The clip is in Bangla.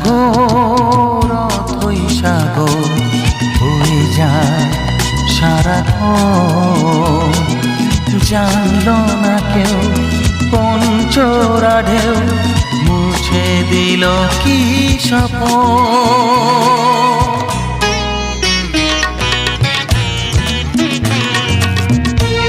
সাগর অথই সাগর হয়ে যায় সারাক্ষণ। জানলো না কেউ কোন চোরা ঢেউ মুছে দিল কি স্বপ্ন।